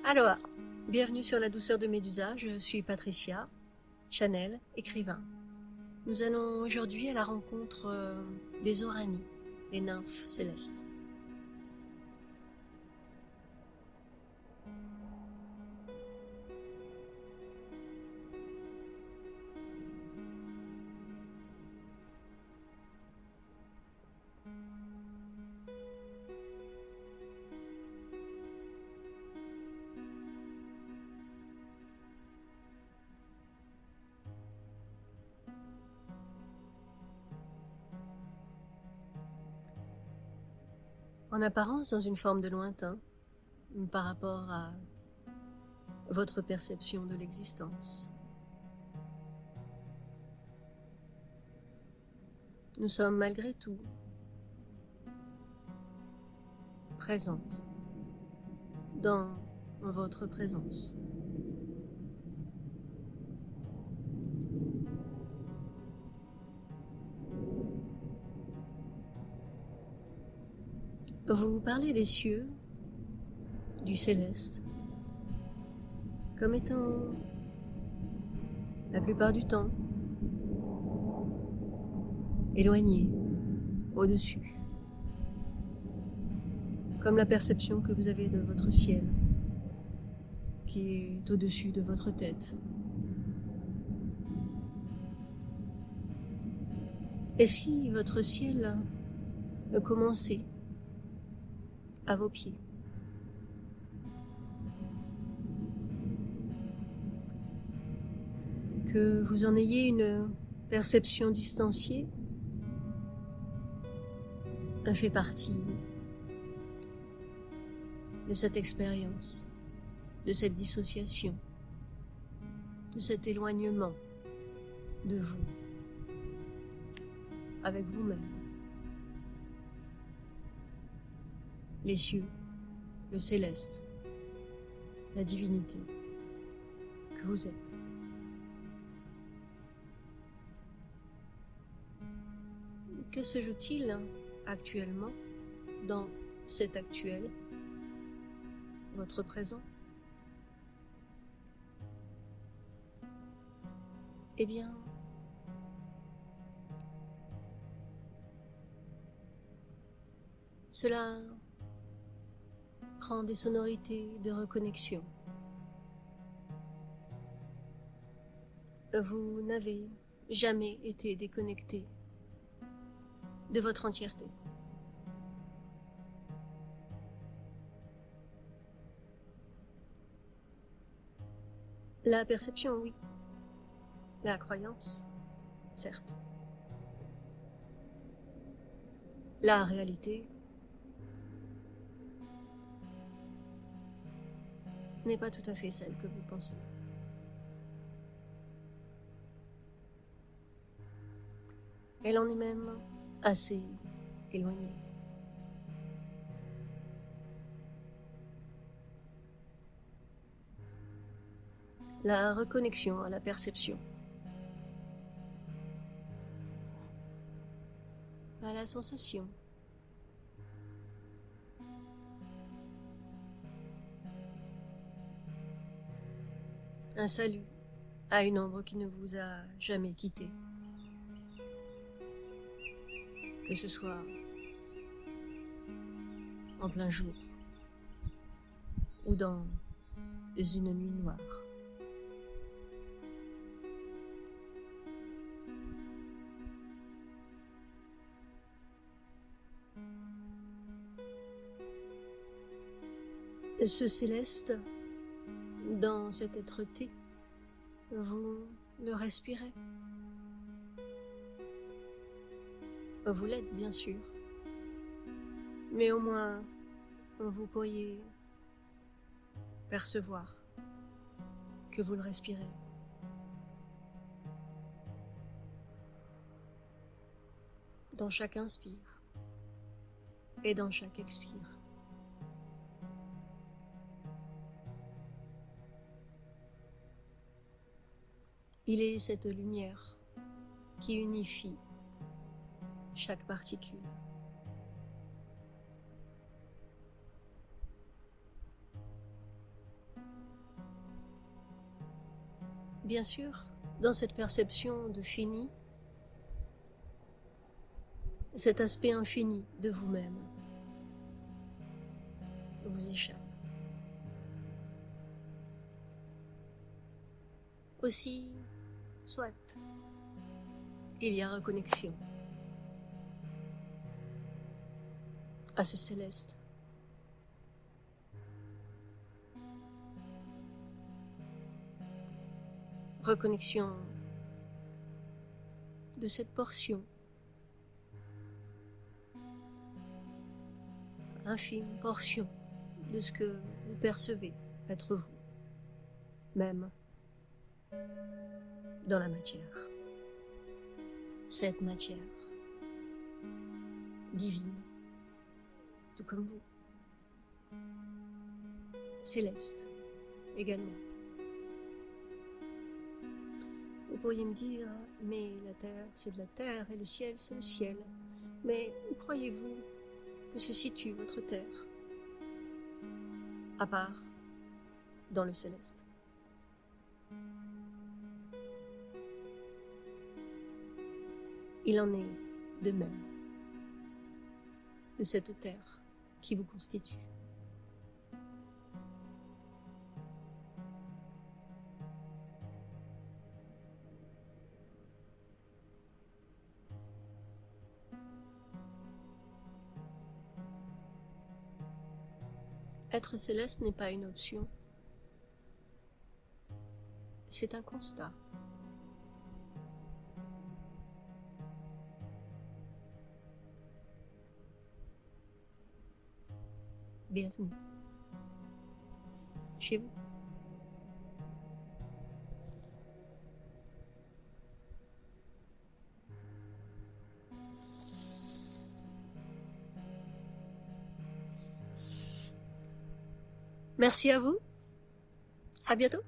Aloha, bienvenue sur La Douceur de Médusa, je suis Patricia, Chanel, écrivain. Nous allons aujourd'hui à la rencontre des Orani, les nymphes célestes. En apparence dans une forme de lointain par rapport à votre perception de l'existence. Nous sommes malgré tout présentes dans votre présence. Vous parlez des cieux, du céleste, comme étant, la plupart du temps, éloignés, au-dessus, comme la perception que vous avez de votre ciel, qui est au-dessus de votre tête. Et si votre ciel commençait à vos pieds? Que vous en ayez une perception distanciée fait partie de cette expérience, de cette dissociation, de cet éloignement de vous, avec vous-même. Les cieux, le céleste, la divinité que vous êtes. Que se joue-t-il actuellement dans cet actuel, votre présent? Eh bien, cela prend des sonorités de reconnexion. Vous n'avez jamais été déconnecté de votre entièreté. La perception, oui. La croyance, certes. La réalité n'est pas tout à fait celle que vous pensez. Elle en est même assez éloignée. La reconnexion à la perception, à la sensation, un salut à une ombre qui ne vous a jamais quitté, que ce soit en plein jour ou dans une nuit noire. Ce céleste, dans cette êtreté, vous le respirez. Vous l'êtes, bien sûr, mais au moins vous pourriez percevoir que vous le respirez. Dans chaque inspire et dans chaque expire. Il est cette lumière qui unifie chaque particule. Bien sûr, dans cette perception de fini, cet aspect infini de vous-même vous échappe. Aussi, soit, il y a reconnexion à ce céleste. Reconnexion de cette portion infime portion de ce que vous percevez être vous, même dans la matière. Cette matière divine, tout comme vous, céleste également. Vous pourriez me dire, mais la terre, c'est de la terre, et le ciel, c'est le ciel. Mais où croyez-vous que se situe votre terre, à part dans le céleste? Il en est de même de cette terre qui vous constitue. Être céleste n'est pas une option, c'est un constat. Bienvenue chez vous. Merci à vous. À bientôt.